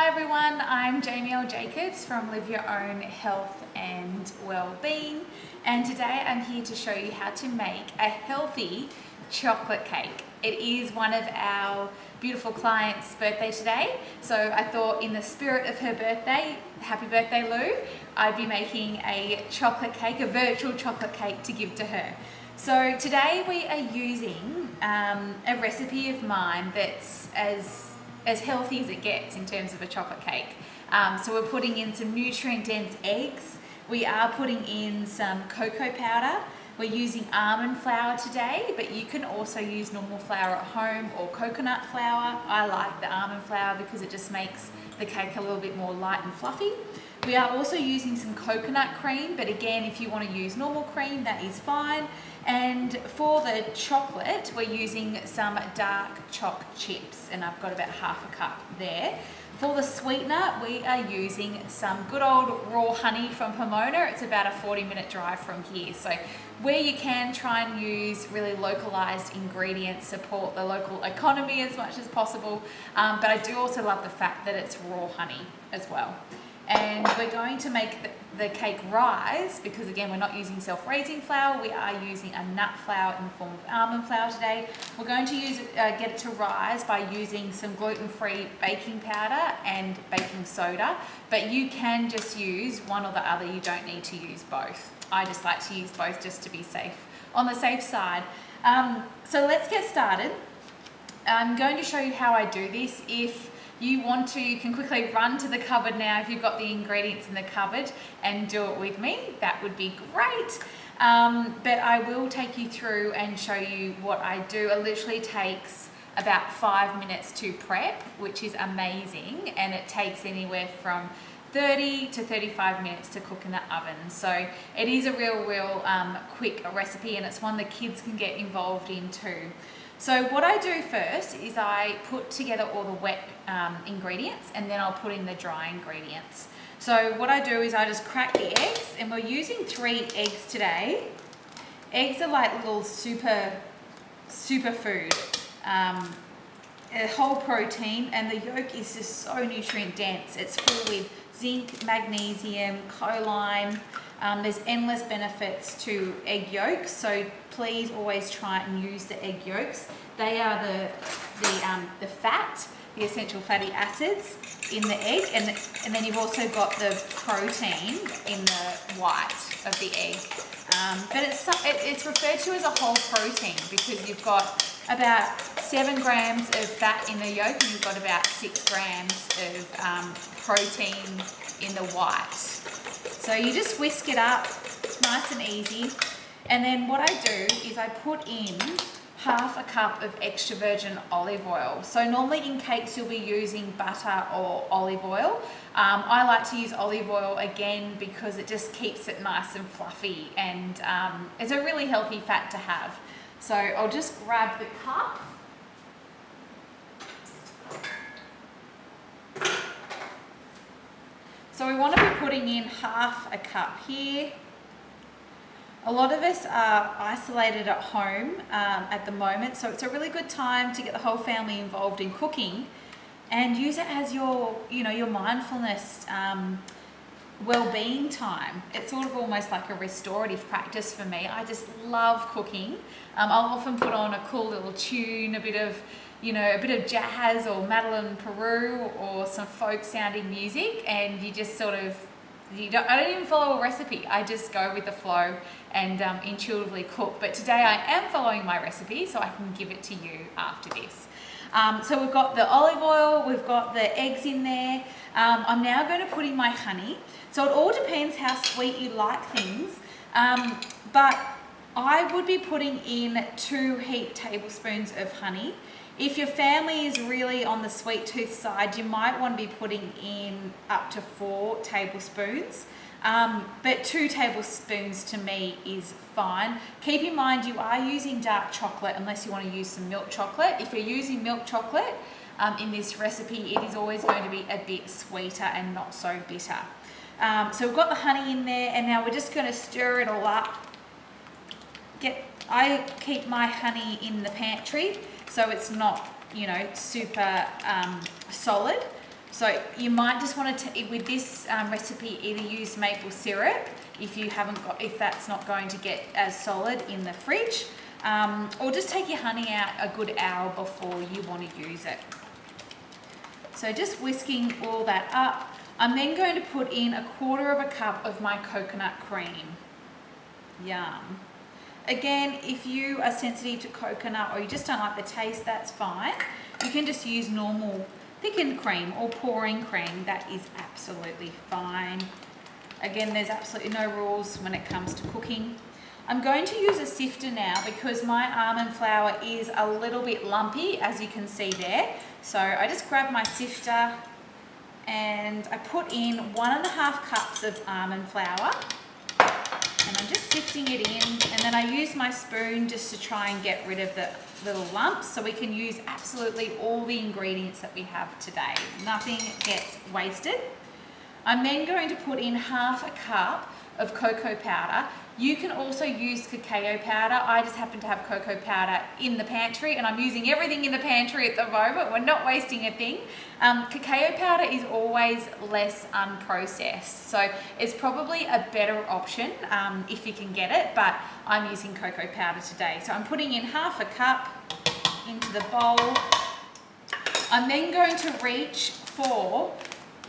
Hi everyone, I'm Jamie L. Jacobs from Live Your Own Health and Wellbeing, and today I'm here to show you how to make a healthy chocolate cake. It is one of our beautiful clients' birthday today, so I thought in the spirit of her birthday, happy birthday Lou, I'd be making a chocolate cake, a virtual chocolate cake to give to her. So today we are using a recipe of mine that's as healthy as it gets in terms of a chocolate cake. So we're putting in some nutrient-dense eggs. We are putting in some cocoa powder. We're using almond flour today, but you can also use normal flour at home or coconut flour. I like the almond flour because it just makes the cake a little bit more light and fluffy. We are also using some coconut cream, but again, if you want to use normal cream, that is fine. And for the chocolate, we're using some dark choc chips, and I've got about half a cup there. For the sweetener, we are using some good old raw honey from Pomona. It's about a 40-minute drive from here. So where you can, try and use really localized ingredients, support the local economy as much as possible. But I do also love the fact that it's raw honey as well. And we're going to make the cake rise because, again, we're not using self-raising flour. We are using a nut flour in the form of almond flour today. We're going to get it to rise by using some gluten-free baking powder and baking soda, but you can just use one or the other. You don't need to use both. I just like to use both just to be safe, on the safe side. So let's get started. I'm going to show you how I do this. If you want to, you can quickly run to the cupboard now if you've got the ingredients in the cupboard and do it with me. That would be great. But I will take you through and show you what I do. It literally takes about 5 minutes to prep, which is amazing, and it takes anywhere from 30 to 35 minutes to cook in the oven. So it is a real quick recipe, and it's one the kids can get involved in too. So what I do first is I put together all the wet ingredients, and then I'll put in the dry ingredients. So what I do is I just crack the eggs, and we're using 3 eggs today. Eggs are like little super food, a whole protein, and the yolk is just so nutrient dense. It's full with zinc, magnesium, choline. There's endless benefits to egg yolks, so please always try and use the egg yolks. They are the fat, the essential fatty acids in the egg, and then you've also got the protein in the white of the egg. But it's referred to as a whole protein because you've got about 7 grams of fat in the yolk, and you've got about 6 grams of protein in the white. So you just whisk it up, nice and easy. And then what I do is I put in half a cup of extra virgin olive oil. So normally in cakes you'll be using butter or olive oil. I like to use olive oil again because it just keeps it nice and fluffy, and it's a really healthy fat to have. So I'll just grab the cup. So we want to be putting in half a cup here. A lot of us are isolated at home at the moment, so it's a really good time to get the whole family involved in cooking and use it as your mindfulness well-being time. It's sort of almost like a restorative practice for me. I just love cooking. I'll often put on a cool little tune, a bit of jazz or Madeline Peru or some folk sounding music, and you just sort of, I don't even follow a recipe. I just go with the flow and intuitively cook. But today I am following my recipe, so I can give it to you after this. So we've got the olive oil, we've got the eggs in there. I'm now going to put in my honey. So it all depends how sweet you like things, but I would be putting in 2 heaped tablespoons of honey. If your family is really on the sweet tooth side, you might want to be putting in up to 4 tablespoons. But 2 tablespoons to me is fine. Keep in mind you are using dark chocolate unless you want to use some milk chocolate. If you're using milk chocolate in this recipe, it is always going to be a bit sweeter and not so bitter. So we've got the honey in there, and now we're just going to stir it all up. I keep my honey in the pantry so it's not, super solid. So you might just want to, with this recipe, either use maple syrup if that's not going to get as solid in the fridge, or just take your honey out a good hour before you want to use it. So just whisking all that up. I'm then going to put in 1/4 cup of my coconut cream. Yum. Again, if you are sensitive to coconut or you just don't like the taste, that's fine. You can just use normal thickened cream or pouring cream. That is absolutely fine. Again, there's absolutely no rules when it comes to cooking. I'm going to use a sifter now because my almond flour is a little bit lumpy, as you can see there. So I just grab my sifter and I put in 1.5 cups of almond flour, and I'm just sifting it in, and then I use my spoon just to try and get rid of the little lumps so we can use absolutely all the ingredients that we have today. Nothing gets wasted. I'm then going to put in 1/2 cup of cocoa powder. You can also use cacao powder. I just happen to have cocoa powder in the pantry, and I'm using everything in the pantry at the moment. We're not wasting a thing. Cacao powder is always less unprocessed, so it's probably a better option if you can get it, but I'm using cocoa powder today. So I'm putting in 1/2 cup into the bowl. I'm then going to reach for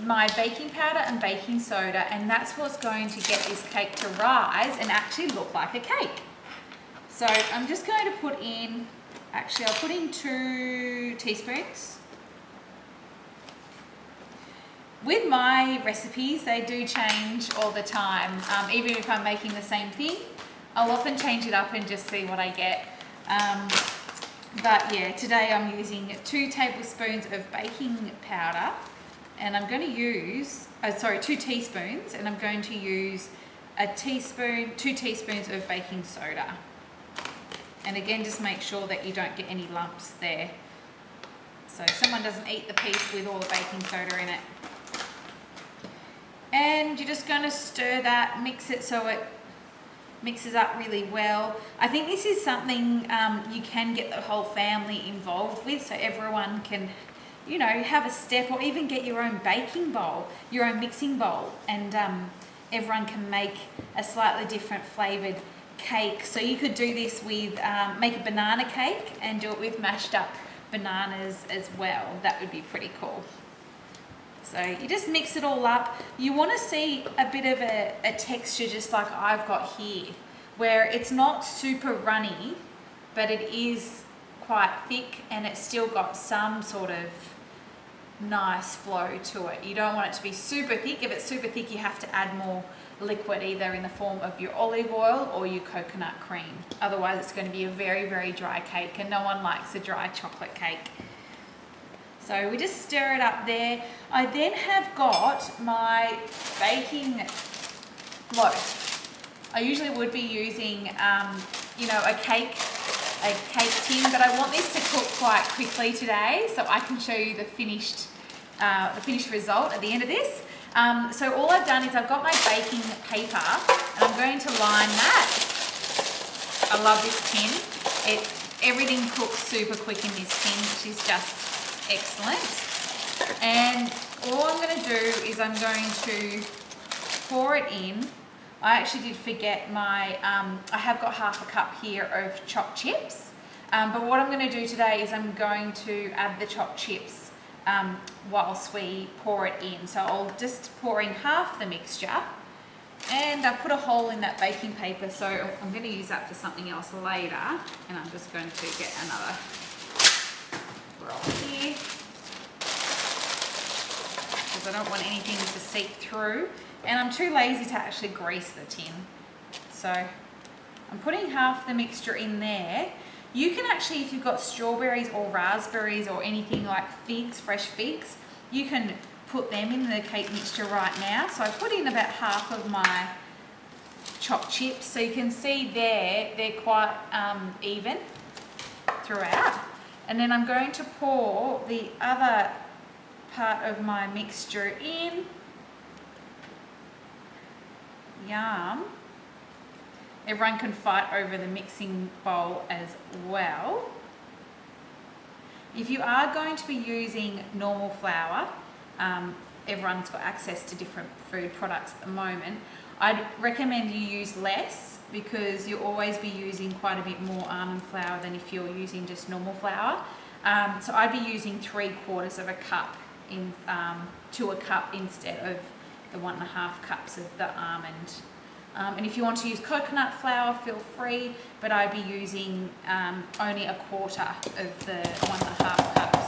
my baking powder and baking soda, and that's what's going to get this cake to rise and actually look like a cake. So I'm just going to put in, actually I'll put in 2 teaspoons. With my recipes, they do change all the time. Even if I'm making the same thing, I'll often change it up and just see what I get. But yeah, today I'm using 2 tablespoons of baking powder, and I'm going to use, 2 teaspoons, and I'm going to use 2 teaspoons of baking soda. And again, just make sure that you don't get any lumps there, so someone doesn't eat the piece with all the baking soda in it. And you're just going to stir that, mix it so it mixes up really well. I think this is something you can get the whole family involved with, so everyone can, you know, have a step, or even get your own baking bowl, your own mixing bowl, and everyone can make a slightly different flavoured cake. So you could do this with, make a banana cake and do it with mashed up bananas as well. That would be pretty cool. So you just mix it all up. You want to see a bit of a texture just like I've got here, where it's not super runny, but it is quite thick and it's still got some sort of nice flow to it. You don't want it to be super thick. If it's super thick, you have to add more liquid, either in the form of your olive oil or your coconut cream. Otherwise, it's going to be a very, very dry cake, and no one likes a dry chocolate cake. So we just stir it up there. I then have got my baking loaf. I usually would be using, you know, a cake tin, but I want this to cook quite quickly today, so I can show you the finished result at the end of this. So all I've done is I've got my baking paper, and I'm going to line that. I love this tin. Everything cooks super quick in this tin, which is just excellent. And all I'm going to do is I'm going to pour it in. I actually did forget my, I have got 1/2 cup here of chopped chips, but what I'm going to do today is I'm going to add the chopped chips whilst we pour it in. So I'll just pour in half the mixture, and I put a hole in that baking paper, so I'm going to use that for something else later, and I'm just going to get another roll here, because I don't want anything to seep through, and I'm too lazy to actually grease the tin. So I'm putting half the mixture in there. You can actually, if you've got strawberries or raspberries or anything like figs, fresh figs, you can put them in the cake mixture right now. So I put in about half of my chopped chips, so you can see there they're quite even throughout. And then I'm going to pour the other part of my mixture in. Yum. Everyone can fight over the mixing bowl as well. If you are going to be using normal flour, everyone's got access to different food products at the moment. I'd recommend you use less because you'll always be using quite a bit more almond flour than if you're using just normal flour. So I'd be using 3/4 of a cup to a cup instead of the 1.5 cups of the almond. And if you want to use coconut flour, feel free, but I'd be using only 1/4 of the 1.5 cups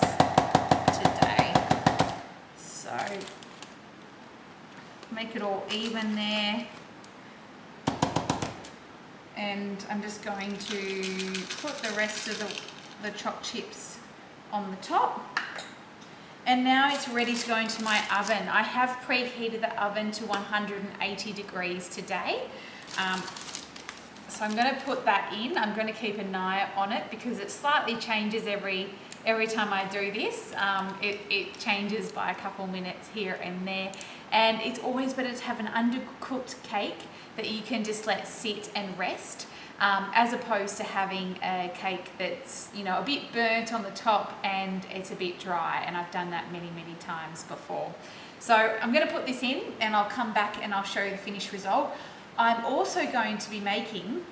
today. So make it all even there. And I'm just going to put the rest of the chopped chips on the top. And now it's ready to go into my oven. I have preheated the oven to 180 degrees today. So I'm going to put that in. I'm going to keep an eye on it because it slightly changes every time I do this. It changes by a couple minutes here and there. And it's always better to have an undercooked cake that you can just let sit and rest. As opposed to having a cake that's, you know, a bit burnt on the top and it's a bit dry, and I've done that many times before. So I'm going to put this in and I'll come back and I'll show you the finished result. I'm also going to be making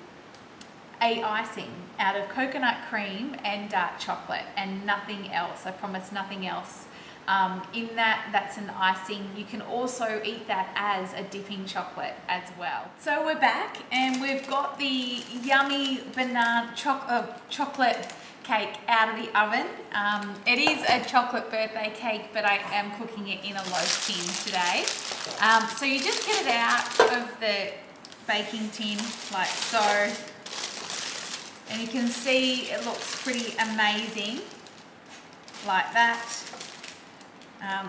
a icing out of coconut cream and dark chocolate and nothing else. I promise nothing else. That's an icing. You can also eat that as a dipping chocolate as well. So we're back and we've got the yummy banana chocolate cake out of the oven. It is a chocolate birthday cake, but I am cooking it in a loaf tin today. So you just get it out of the baking tin like so. And you can see it looks pretty amazing like that.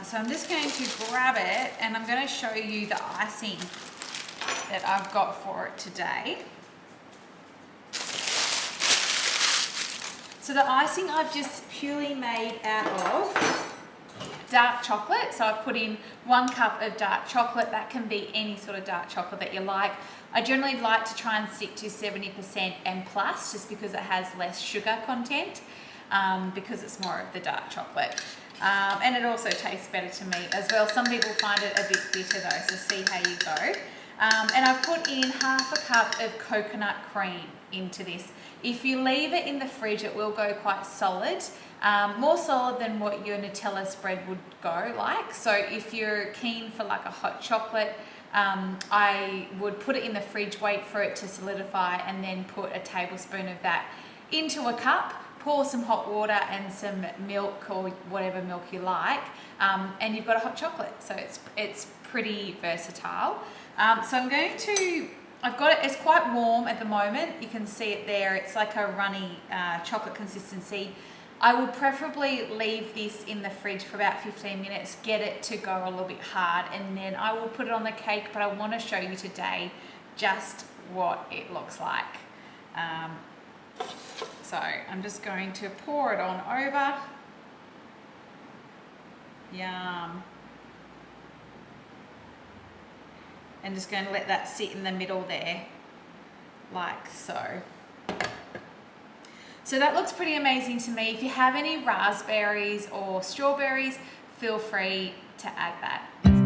So I'm just going to grab it and I'm going to show you the icing that I've got for it today. So the icing I've just purely made out of dark chocolate. So I've put in 1 cup of dark chocolate. That can be any sort of dark chocolate that you like. I generally like to try and stick to 70% and plus just because it has less sugar content, because it's more of the dark chocolate. And it also tastes better to me as well. Some people find it a bit bitter though, so see how you go. And I've put in 1/2 cup of coconut cream into this. If you leave it in the fridge, it will go quite solid, more solid than what your Nutella spread would go like. So if you're keen for like a hot chocolate, I would put it in the fridge, wait for it to solidify, and then put a tablespoon of that into a cup. Pour some hot water and some milk or whatever milk you like, and you've got a hot chocolate. So it's pretty versatile. So I'm going to, I've got it, it's quite warm at the moment. You can see it there. It's like a runny chocolate consistency. I would preferably leave this in the fridge for about 15 minutes, get it to go a little bit hard, and then I will put it on the cake, but I want to show you today just what it looks like. So I'm just going to pour it on over. Yum. And just going to let that sit in the middle there, like so. So that looks pretty amazing to me. If you have any raspberries or strawberries, feel free to add that.